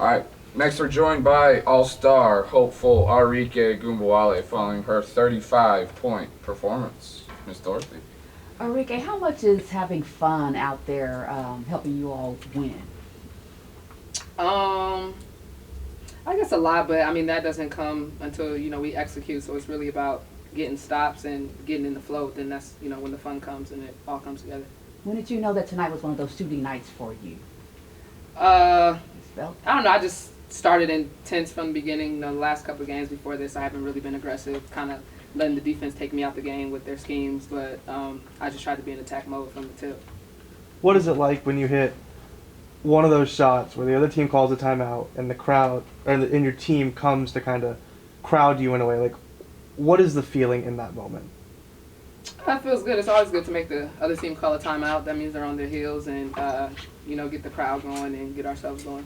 All right. Next, we're joined by All-Star hopeful Arike Ogunbowale following her 35-point performance. Miss Dorothy. Arike, how much is having fun out there helping you all win? I guess a lot, but I mean that doesn't come until we execute. So it's really about getting stops and getting in the flow. Then that's when the fun comes and it all comes together. When did you know that tonight was one of those shooting nights for you? I Spell? don't know. I just started intense from the beginning. The last couple of games before this, I haven't really been aggressive. Kind of letting the defense take me out the game with their schemes, but I just tried to be in attack mode from the tip. What is it like when you hit one of those shots where the other team calls a timeout and the crowd and your team comes to kind of crowd you in a way? Like, what is the feeling in that moment? That feels good. It's always good to make the other team call a timeout. That means they're on their heels and get the crowd going and get ourselves going.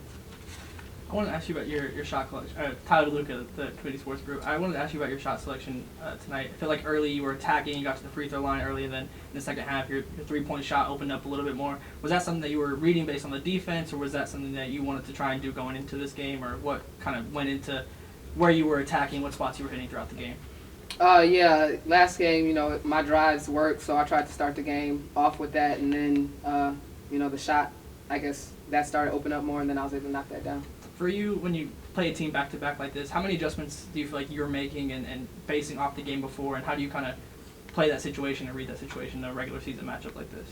I wanted to ask you about your shot collection. Tyler DeLuca, the Committee Sports Group. I wanted to ask you about your shot selection tonight. I feel like early you were attacking, you got to the free throw line early, and then in the second half your three-point shot opened up a little bit more. Was that something that you were reading based on the defense, or was that something that you wanted to try and do going into this game, or what kind of went into where you were attacking, what spots you were hitting throughout the game? Yeah, last game, my drives worked, so I tried to start the game off with that, and then, the shot, I guess, that started to open up more, and then I was able to knock that down. For you, when you play a team back-to-back like this, how many adjustments do you feel like you're making and basing off the game before, and how do you kind of play that situation and read that situation in a regular season matchup like this?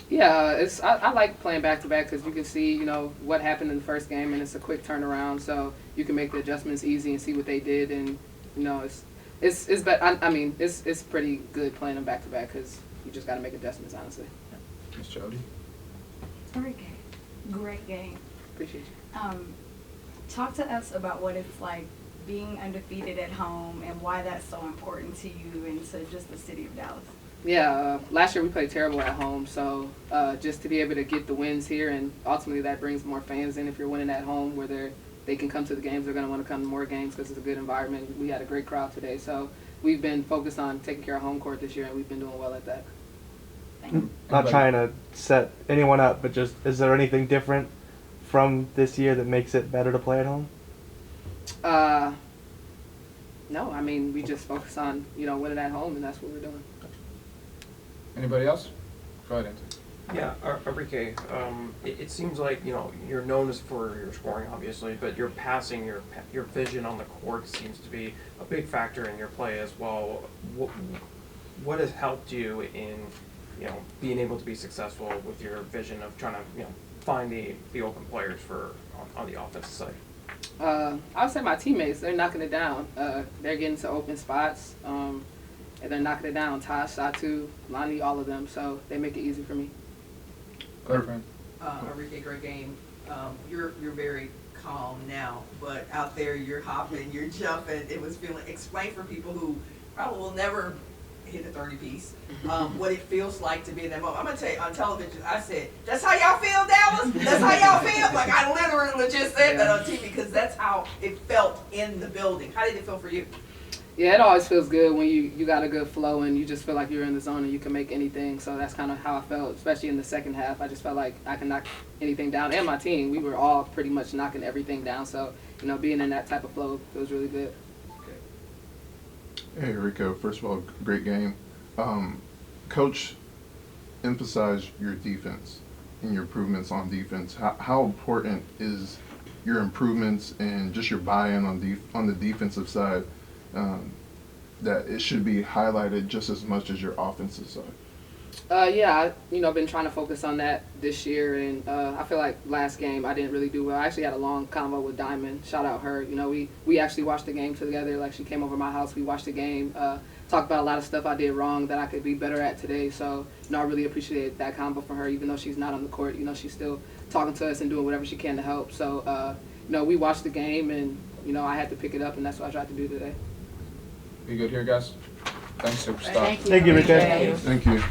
Yeah, I like playing back-to-back because you can see, what happened in the first game, and it's a quick turnaround, so you can make the adjustments easy and see what they did, and, it's pretty good playing them back-to-back because you just got to make adjustments, honestly. Miss Jody. Great game. Great game. Appreciate you. Talk to us about what it's like being undefeated at home and why that's so important to you and to just the city of Dallas. Yeah, last year we played terrible at home, so just to be able to get the wins here, and ultimately that brings more fans in if you're winning at home where they can come to the games. They're going to want to come to more games because it's a good environment. We had a great crowd today, so we've been focused on taking care of home court this year, and we've been doing well at that. Not trying to set anyone up, but just, is there anything different from this year that makes it better to play at home? No, I mean, we just focus on, winning at home, and that's what we're doing. Anybody else? Go ahead, Anthony. Yeah, Arike, it seems like, you're known as for your scoring, obviously, but your passing, your vision on the court seems to be a big factor in your play as well. What has helped you in, being able to be successful with your vision of trying to, find the open players on the offensive side? I would say my teammates, they're knocking it down. They're getting to open spots, and they're knocking it down. Tosh, Satu, Lonnie, all of them, so they make it easy for me. Go ahead, friend. Arike, great game. You're very calm now, but out there you're hopping, you're jumping. It was feeling. Explain for people who probably will never hit a 30-piece, what it feels like to be in that moment. I'm gonna tell you on television. I said, "That's how y'all feel, Dallas. That's how y'all feel." Like I literally just said that on TV because that's how it felt in the building. How did it feel for you? Yeah, it always feels good when you got a good flow and you just feel like you're in the zone and you can make anything. So that's kind of how I felt, especially in the second half. I just felt like I can knock anything down. And my team, we were all pretty much knocking everything down. So, being in that type of flow feels really good. Hey, Rico. First of all, great game. Coach emphasized your defense and your improvements on defense. How important is your improvements and just your buy-in on the defensive side? That it should be highlighted just as much as your offensive side? Yeah, I've been trying to focus on that this year, and I feel like last game I didn't really do well. I actually had a long convo with Diamond. Shout out her. We actually watched the game together. Like she came over my house. We watched the game. Talked about a lot of stuff I did wrong that I could be better at today. So I really appreciate that convo from her. Even though she's not on the court, she's still talking to us and doing whatever she can to help. So we watched the game, and I had to pick it up, and that's what I tried to do today. Be good here, guys. Thanks, Superstar. Thank you, Rick. Thank you.